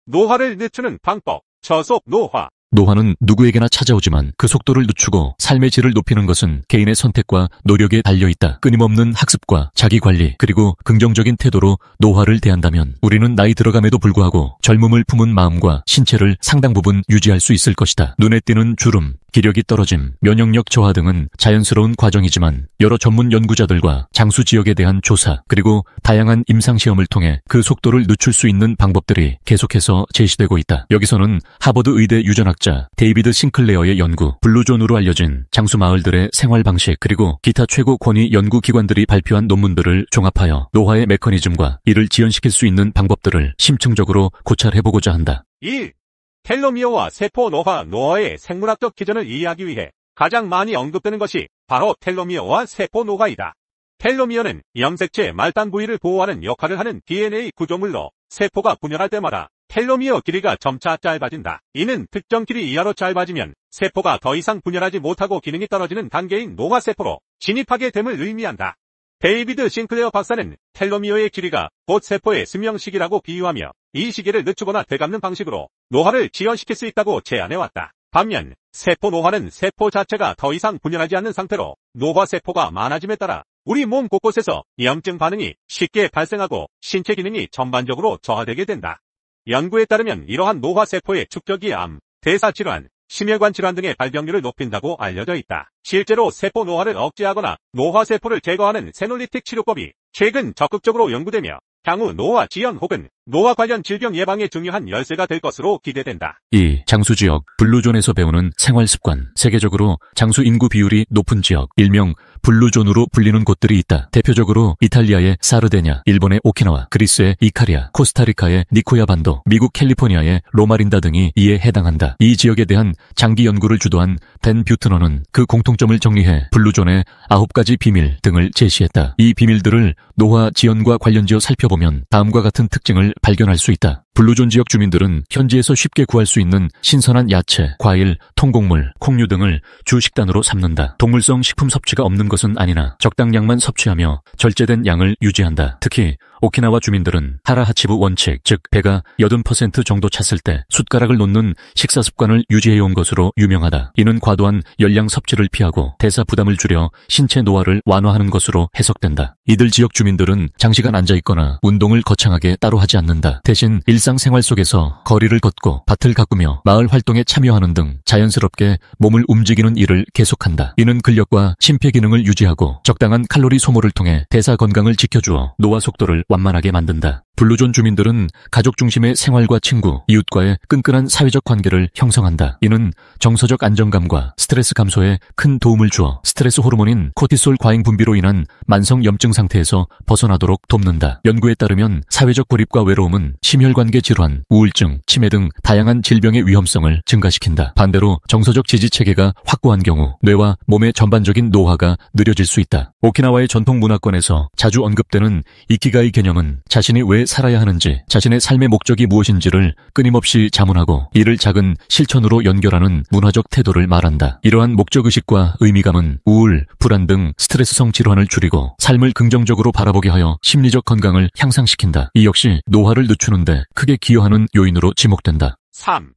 노화를 늦추는 방법, 저속 노화. 노화는 누구에게나 찾아오지만 그 속도를 늦추고 삶의 질을 높이는 것은 개인의 선택과 노력에 달려있다. 끊임없는 학습과 자기관리 그리고 긍정적인 태도로 노화를 대한다면 우리는 나이 들어감에도 불구하고 젊음을 품은 마음과 신체를 상당 부분 유지할 수 있을 것이다. 눈에 띄는 주름, 기력이 떨어짐, 면역력 저하 등은 자연스러운 과정이지만 여러 전문 연구자들과 장수 지역에 대한 조사 그리고 다양한 임상시험을 통해 그 속도를 늦출 수 있는 방법들이 계속해서 제시되고 있다. 여기서는 하버드 의대 유전학자 데이비드 싱클레어의 연구, 블루존으로 알려진 장수 마을들의 생활 방식 그리고 기타 최고 권위 연구기관들이 발표한 논문들을 종합하여 노화의 메커니즘과 이를 지연시킬 수 있는 방법들을 심층적으로 고찰해보고자 한다. 1. 텔로미어와 세포 노화, 노화의 생물학적 기전을 이해하기 위해 가장 많이 언급되는 것이 바로 텔로미어와 세포 노화이다. 텔로미어는 염색체 말단 부위를 보호하는 역할을 하는 DNA 구조물로 세포가 분열할 때마다 텔로미어 길이가 점차 짧아진다. 이는 특정 길이 이하로 짧아지면 세포가 더 이상 분열하지 못하고 기능이 떨어지는 단계인 노화세포로 진입하게 됨을 의미한다. 데이비드 싱클레어 박사는 텔로미어의 길이가 곧 세포의 수명 시기라고 비유하며 이 시기를 늦추거나 되갚는 방식으로 노화를 지연시킬 수 있다고 제안해왔다. 반면 세포 노화는 세포 자체가 더 이상 분열하지 않는 상태로 노화세포가 많아짐에 따라 우리 몸 곳곳에서 염증 반응이 쉽게 발생하고 신체 기능이 전반적으로 저하되게 된다. 연구에 따르면 이러한 노화세포의 축적이 암, 대사질환, 심혈관 질환 등의 발병률을 높인다고 알려져 있다. 실제로 세포 노화를 억제하거나 노화세포를 제거하는 세놀리틱 치료법이 최근 적극적으로 연구되며 향후 노화 지연 혹은 노화 관련 질병 예방에 중요한 열쇠가 될 것으로 기대된다. 2. 장수지역, 블루존에서 배우는 생활습관. 세계적으로 장수 인구 비율이 높은 지역, 일명 블루존으로 불리는 곳들이 있다. 대표적으로 이탈리아의 사르데냐, 일본의 오키나와, 그리스의 이카리아, 코스타리카의 니코야 반도, 미국 캘리포니아의 로마린다 등이 이에 해당한다. 이 지역에 대한 장기 연구를 주도한 벤 뷰트너는 그 공통점을 정리해 블루존의 9가지 비밀 등을 제시했다. 이 비밀들을 노화 지연과 관련지어 살펴보면 다음과 같은 특징을 발견할 수 있다. 블루존 지역 주민들은 현지에서 쉽게 구할 수 있는 신선한 야채, 과일, 통곡물, 콩류 등을 주 식단으로 삼는다. 동물성 식품 섭취가 없는 것은 아니나 적당량만 섭취하며 절제된 양을 유지한다. 특히 오키나와 주민들은 하라하치부 원칙, 즉 배가 80% 정도 찼을 때 숟가락을 놓는 식사 습관을 유지해온 것으로 유명하다. 이는 과도한 열량 섭취를 피하고 대사 부담을 줄여 신체 노화를 완화하는 것으로 해석된다. 이들 지역 주민들은 장시간 앉아있거나 운동을 거창하게 따로 하지 않는다. 대신 일상생활 속에서 거리를 걷고 밭을 가꾸며 마을 활동에 참여하는 등 자연스럽게 몸을 움직이는 일을 계속한다. 이는 근력과 심폐 기능을 유지하고 적당한 칼로리 소모를 통해 대사 건강을 지켜주어 노화 속도를 완만하게 만든다. 블루존 주민들은 가족 중심의 생활과 친구, 이웃과의 끈끈한 사회적 관계를 형성한다. 이는 정서적 안정감과 스트레스 감소에 큰 도움을 주어 스트레스 호르몬인 코티솔 과잉 분비로 인한 만성 염증 상태에서 벗어나도록 돕는다. 연구에 따르면 사회적 고립과 외로움은 심혈관계 질환, 우울증, 치매 등 다양한 질병의 위험성을 증가시킨다. 반대로 정서적 지지 체계가 확고한 경우 뇌와 몸의 전반적인 노화가 느려질 수 있다. 오키나와의 전통 문화권에서 자주 언급되는 이키가이 개념은 자신이 왜 살아야 하는지, 자신의 삶의 목적이 무엇인지를 끊임없이 자문하고 이를 작은 실천으로 연결하는 문화적 태도를 말한다. 이러한 목적의식과 의미감은 우울, 불안 등 스트레스성 질환을 줄이고 삶을 긍정적으로 바라보게 하여 심리적 건강을 향상시킨다. 이 역시 노화를 늦추는데 크게 기여하는 요인으로 지목된다. 3.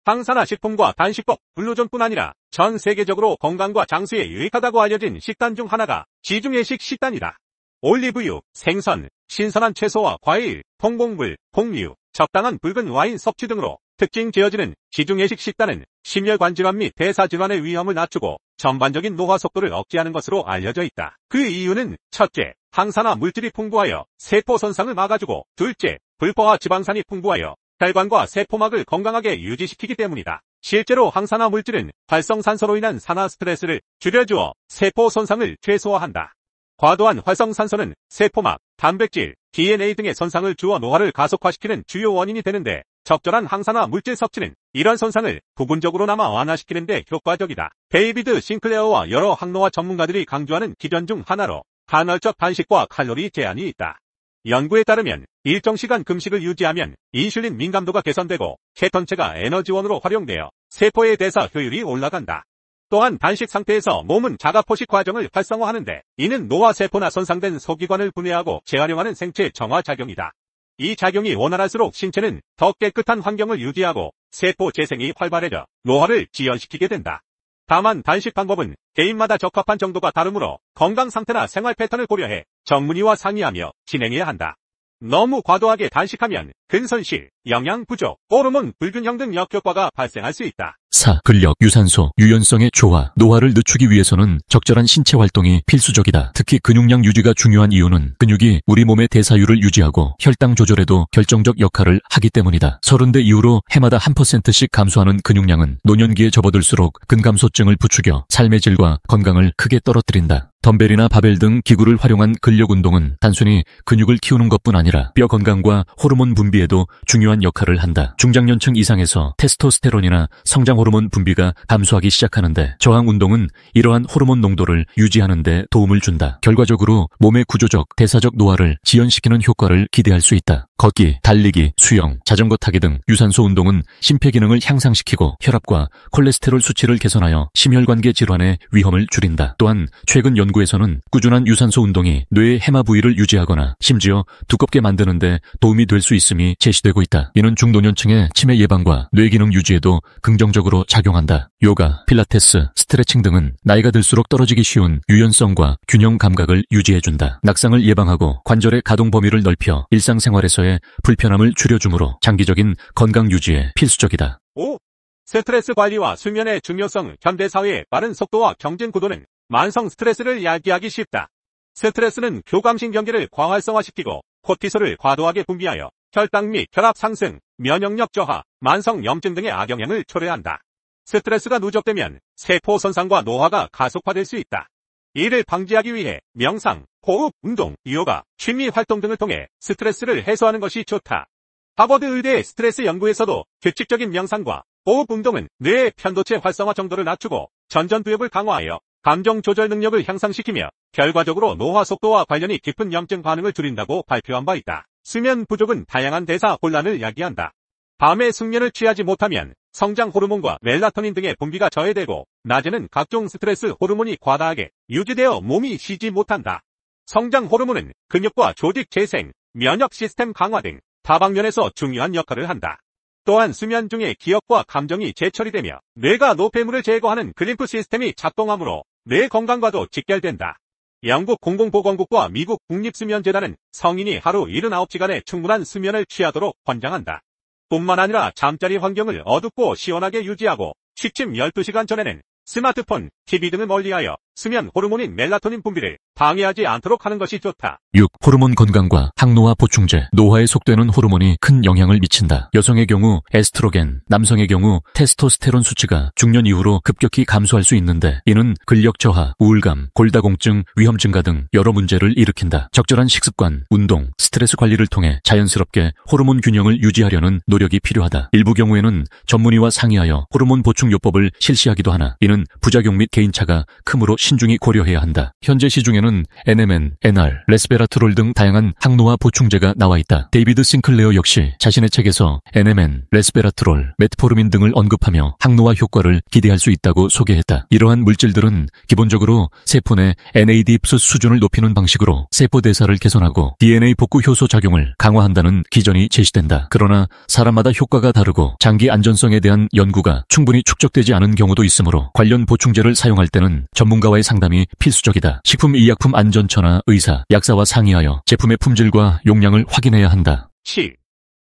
항산화 식품과 단식법. 블루존뿐 아니라 전 세계적으로 건강과 장수에 유익하다고 알려진 식단 중 하나가 지중해식 식단이다. 올리브유, 생선, 신선한 채소와 과일, 통곡물, 콩류, 적당한 붉은 와인 섭취 등으로 특징 지어지는 지중해식 식단은 심혈관 질환 및 대사 질환의 위험을 낮추고 전반적인 노화 속도를 억제하는 것으로 알려져 있다. 그 이유는 첫째, 항산화 물질이 풍부하여 세포 손상을 막아주고 둘째, 불포화 지방산이 풍부하여 혈관과 세포막을 건강하게 유지시키기 때문이다. 실제로 항산화 물질은 활성산소로 인한 산화 스트레스를 줄여주어 세포 손상을 최소화한다. 과도한 활성산소는 세포막, 단백질, DNA 등의 손상을 주어 노화를 가속화시키는 주요 원인이 되는데 적절한 항산화 물질 섭취는 이런 손상을 부분적으로나마 완화시키는 데 효과적이다. 데이비드 싱클레어와 여러 항노화 전문가들이 강조하는 기전 중 하나로 간헐적 단식과 칼로리 제한이 있다. 연구에 따르면 일정 시간 금식을 유지하면 인슐린 민감도가 개선되고 케톤체가 에너지원으로 활용되어 세포의 대사 효율이 올라간다. 또한 단식 상태에서 몸은 자가포식 과정을 활성화하는데 이는 노화세포나 손상된 소기관을 분해하고 재활용하는 생체 정화 작용이다. 이 작용이 원활할수록 신체는 더 깨끗한 환경을 유지하고 세포 재생이 활발해져 노화를 지연시키게 된다. 다만 단식 방법은 개인마다 적합한 정도가 다르므로 건강 상태나 생활 패턴을 고려해 전문의와 상의하며 진행해야 한다. 너무 과도하게 단식하면 근손실, 영양 부족, 호르몬 불균형 등 역효과가 발생할 수 있다. 4. 근력, 유산소, 유연성의 조화. 노화를 늦추기 위해서는 적절한 신체 활동이 필수적이다. 특히 근육량 유지가 중요한 이유는 근육이 우리 몸의 대사율을 유지하고 혈당 조절에도 결정적 역할을 하기 때문이다. 30대 이후로 해마다 1%씩 감소하는 근육량은 노년기에 접어들수록 근감소증을 부추겨 삶의 질과 건강을 크게 떨어뜨린다. 덤벨이나 바벨 등 기구를 활용한 근력 운동은 단순히 근육을 키우는 것뿐 아니라 뼈 건강과 호르몬 분비에도 중요한 역할을 한다. 중장년층 이상에서 테스토스테론이나 성장 호르몬 분비가 감소하기 시작하는데 저항 운동은 이러한 호르몬 농도를 유지하는 데 도움을 준다. 결과적으로 몸의 구조적, 대사적 노화를 지연시키는 효과를 기대할 수 있다. 걷기, 달리기, 수영, 자전거 타기 등 유산소 운동은 심폐기능을 향상시키고 혈압과 콜레스테롤 수치를 개선하여 심혈관계 질환의 위험을 줄인다. 또한 최근 연구에서는 꾸준한 유산소 운동이 뇌의 해마 부위를 유지하거나 심지어 두껍게 만드는 데 도움이 될 수 있음이 제시되고 있다. 이는 중노년층의 치매 예방과 뇌기능 유지에도 긍정적으로 작용한다. 요가, 필라테스, 스트레칭 등은 나이가 들수록 떨어지기 쉬운 유연성과 균형 감각을 유지해준다. 낙상을 예방하고 관절의 가동 범위를 넓혀 일상생활에서의 불편함을 줄여주므로 장기적인 건강 유지에 필수적이다. 5. 스트레스 관리와 수면의 중요성. 현대사회의 빠른 속도와 경쟁 구도는 만성 스트레스를 야기하기 쉽다. 스트레스는 교감신경계를 과활성화시키고 코티솔을 과도하게 분비하여 혈당 및 혈압 상승, 면역력 저하, 만성 염증 등의 악영향을 초래한다. 스트레스가 누적되면 세포 손상과 노화가 가속화될 수 있다. 이를 방지하기 위해 명상, 호흡, 운동, 요가, 취미 활동 등을 통해 스트레스를 해소하는 것이 좋다. 하버드 의대의 스트레스 연구에서도 규칙적인 명상과 호흡 운동은 뇌의 편도체 활성화 정도를 낮추고 전전두엽을 강화하여 감정 조절 능력을 향상시키며 결과적으로 노화 속도와 관련이 깊은 염증 반응을 줄인다고 발표한 바 있다. 수면 부족은 다양한 대사 혼란을 야기한다. 밤에 숙면을 취하지 못하면 성장 호르몬과 멜라토닌 등의 분비가 저해되고 낮에는 각종 스트레스 호르몬이 과다하게 유지되어 몸이 쉬지 못한다. 성장 호르몬은 근육과 조직 재생, 면역 시스템 강화 등 다방면에서 중요한 역할을 한다. 또한 수면 중에 기억과 감정이 재처리되며 뇌가 노폐물을 제거하는 글림프 시스템이 작동하므로 뇌 건강과도 직결된다. 영국 공공보건국과 미국 국립수면재단은 성인이 하루 79시간의 충분한 수면을 취하도록 권장한다. 뿐만 아니라 잠자리 환경을 어둡고 시원하게 유지하고 취침 12시간 전에는 스마트폰, TV 등을 멀리하여 수면 호르몬인 멜라토닌 분비를 방해하지 않도록 하는 것이 좋다. 6. 호르몬 건강과 항노화 보충제. 노화에 속되는 호르몬이 큰 영향을 미친다. 여성의 경우 에스트로겐, 남성의 경우 테스토스테론 수치가 중년 이후로 급격히 감소할 수 있는데 이는 근력 저하, 우울감, 골다공증, 위험 증가 등 여러 문제를 일으킨다. 적절한 식습관, 운동, 스트레스 관리를 통해 자연스럽게 호르몬 균형을 유지하려는 노력이 필요하다. 일부 경우에는 전문의와 상의하여 호르몬 보충 요법을 실시하기도 하나 이는 부작용 및 개인차가 크므로 신중히 고려해야 한다. 현재 시중에는 NMN, NR, 레스베라트롤 등 다양한 항노화 보충제가 나와 있다. 데이비드 싱클레어 역시 자신의 책에서 NMN, 레스베라트롤, 메트포르민 등을 언급하며 항노화 효과를 기대할 수 있다고 소개했다. 이러한 물질들은 기본적으로 세포 내 NAD 흡수 수준을 높이는 방식으로 세포 대사를 개선하고 DNA 복구 효소 작용을 강화한다는 기전이 제시된다. 그러나 사람마다 효과가 다르고 장기 안전성에 대한 연구가 충분히 축적되지 않은 경우도 있으므로 관련 보충제를 사용할 때는 전문가와의 상담이 필수적이다. 식품의약품안전처나 의사, 약사와 상의하여 제품의 품질과 용량을 확인해야 한다. 7.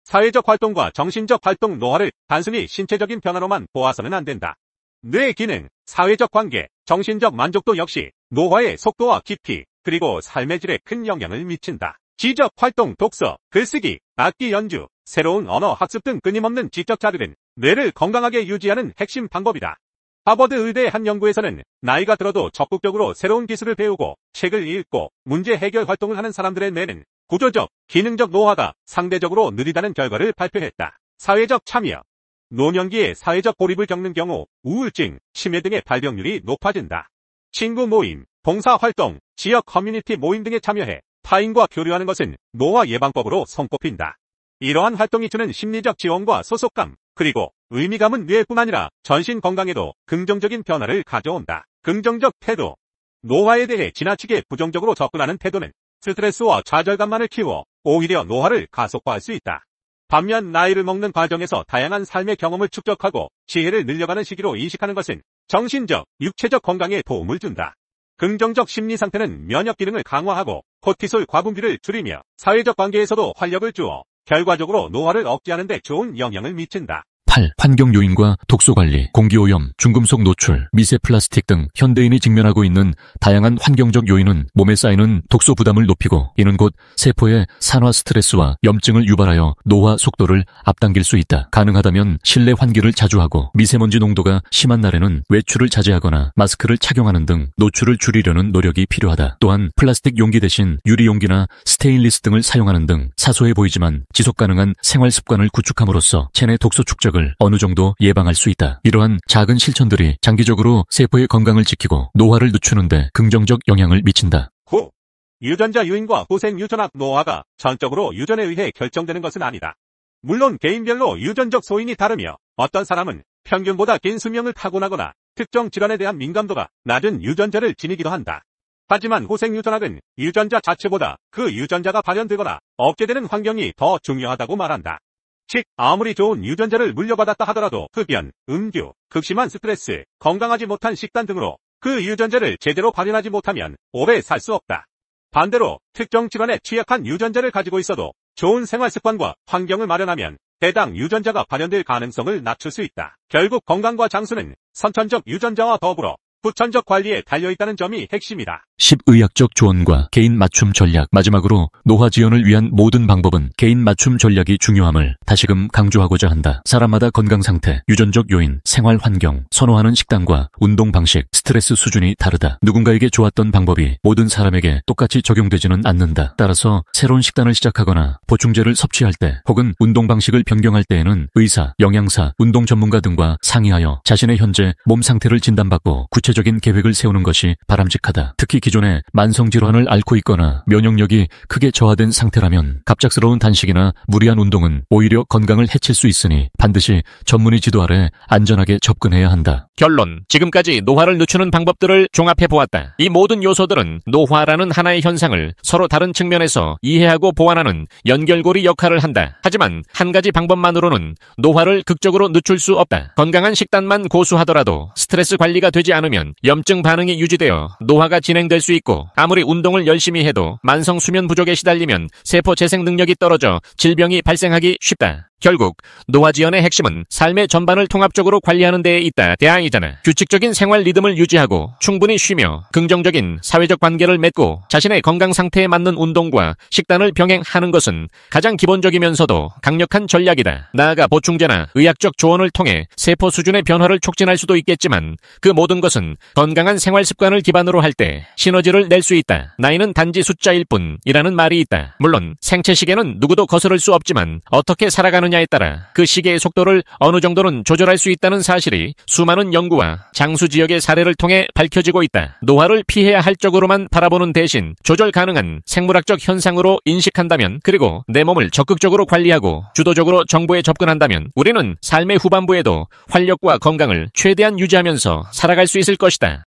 사회적 활동과 정신적 활동. 노화를 단순히 신체적인 변화로만 보아서는 안 된다. 뇌 기능, 사회적 관계, 정신적 만족도 역시 노화의 속도와 깊이, 그리고 삶의 질에 큰 영향을 미친다. 지적 활동, 독서, 글쓰기, 악기 연주, 새로운 언어 학습 등 끊임없는 지적 자극은 뇌를 건강하게 유지하는 핵심 방법이다. 하버드 의대 한 연구에서는 나이가 들어도 적극적으로 새로운 기술을 배우고 책을 읽고 문제 해결 활동을 하는 사람들의 뇌는 구조적, 기능적 노화가 상대적으로 느리다는 결과를 발표했다. 사회적 참여. 노년기에 사회적 고립을 겪는 경우 우울증, 치매 등의 발병률이 높아진다. 친구 모임, 봉사활동, 지역 커뮤니티 모임 등에 참여해 타인과 교류하는 것은 노화 예방법으로 손꼽힌다. 이러한 활동이 주는 심리적 지원과 소속감, 그리고 의미감은 뇌뿐 아니라 전신 건강에도 긍정적인 변화를 가져온다. 긍정적 태도. 노화에 대해 지나치게 부정적으로 접근하는 태도는 스트레스와 좌절감만을 키워 오히려 노화를 가속화할 수 있다. 반면 나이를 먹는 과정에서 다양한 삶의 경험을 축적하고 지혜를 늘려가는 시기로 인식하는 것은 정신적, 육체적 건강에 도움을 준다. 긍정적 심리 상태는 면역 기능을 강화하고 코티솔 과분비를 줄이며 사회적 관계에서도 활력을 주어 결과적으로 노화를 억제하는 데 좋은 영향을 미친다. 8. 환경 요인과 독소 관리, 공기오염, 중금속 노출, 미세 플라스틱 등 현대인이 직면하고 있는 다양한 환경적 요인은 몸에 쌓이는 독소 부담을 높이고 이는 곧 세포의 산화 스트레스와 염증을 유발하여 노화 속도를 앞당길 수 있다. 가능하다면 실내 환기를 자주 하고 미세먼지 농도가 심한 날에는 외출을 자제하거나 마스크를 착용하는 등 노출을 줄이려는 노력이 필요하다. 또한 플라스틱 용기 대신 유리 용기나 스테인리스 등을 사용하는 등 사소해 보이지만 지속 가능한 생활 습관을 구축함으로써 체내 독소 축적을 어느 정도 예방할 수 있다. 이러한 작은 실천들이 장기적으로 세포의 건강을 지키고 노화를 늦추는 데 긍정적 영향을 미친다. 9. 유전자 유인과 후생 유전학 노화가 전적으로 유전에 의해 결정되는 것은 아니다. 물론 개인별로 유전적 소인이 다르며 어떤 사람은 평균보다 긴 수명을 타고나거나 특정 질환에 대한 민감도가 낮은 유전자를 지니기도 한다. 하지만 후생 유전학은 유전자 자체보다 그 유전자가 발현되거나 억제되는 환경이 더 중요하다고 말한다. 즉, 아무리 좋은 유전자를 물려받았다 하더라도 흡연, 음주, 극심한 스트레스, 건강하지 못한 식단 등으로 그 유전자를 제대로 발현하지 못하면 오래 살 수 없다. 반대로 특정 질환에 취약한 유전자를 가지고 있어도 좋은 생활 습관과 환경을 마련하면 해당 유전자가 발현될 가능성을 낮출 수 있다. 결국 건강과 장수는 선천적 유전자와 더불어 후천적 관리에 달려있다는 점이 핵심이다. 10. 의학적 조언과 개인 맞춤 전략. 마지막으로 노화 지연을 위한 모든 방법은 개인 맞춤 전략이 중요함을 다시금 강조하고자 한다. 사람마다 건강 상태, 유전적 요인, 생활 환경, 선호하는 식단과 운동 방식, 스트레스 수준이 다르다. 누군가에게 좋았던 방법이 모든 사람에게 똑같이 적용되지는 않는다. 따라서 새로운 식단을 시작하거나 보충제를 섭취할 때 혹은 운동 방식을 변경할 때에는 의사, 영양사, 운동 전문가 등과 상의하여 자신의 현재 몸 상태를 진단받고 구체적인 계획을 세우는 것이 바람직하다. 특히 기존에 만성질환을 앓고 있거나 면역력이 크게 저하된 상태라면 갑작스러운 단식이나 무리한 운동은 오히려 건강을 해칠 수 있으니 반드시 전문의 지도 아래 안전하게 접근해야 한다. 결론. 지금까지 노화를 늦추는 방법들을 종합해보았다. 이 모든 요소들은 노화라는 하나의 현상을 서로 다른 측면에서 이해하고 보완하는 연결고리 역할을 한다. 하지만 한 가지 방법만으로는 노화를 극적으로 늦출 수 없다. 건강한 식단만 고수하더라도 스트레스 관리가 되지 않으면 염증 반응이 유지되어 노화가 진행될 수 있고 아무리 운동을 열심히 해도 만성 수면 부족에 시달리면 세포 재생 능력이 떨어져 질병이 발생하기 쉽다. 결국 노화 지연의 핵심은 삶의 전반을 통합적으로 관리하는 데에 있다. 대항이잖아. 규칙적인 생활 리듬을 유지하고 충분히 쉬며 긍정적인 사회적 관계를 맺고 자신의 건강 상태에 맞는 운동과 식단을 병행하는 것은 가장 기본적이면서도 강력한 전략이다. 나아가 보충제나 의학적 조언을 통해 세포 수준의 변화를 촉진할 수도 있겠지만 그 모든 것은 건강한 생활 습관을 기반으로 할 때 시너지를 낼 수 있다. 나이는 단지 숫자일 뿐이라는 말이 있다. 물론 생체 시계는 누구도 거스를 수 없지만 어떻게 살아가느냐에 따라 그 시계의 속도를 어느 정도는 조절할 수 있다는 사실이 수많은 연구와 장수 지역의 사례를 통해 밝혀지고 있다. 노화를 피해야 할 쪽으로만 바라보는 대신 조절 가능한 생물학적 현상으로 인식한다면 그리고 내 몸을 적극적으로 관리하고 주도적으로 정보에 접근한다면 우리는 삶의 후반부에도 활력과 건강을 최대한 유지하면서 살아갈 수 있을 것이다.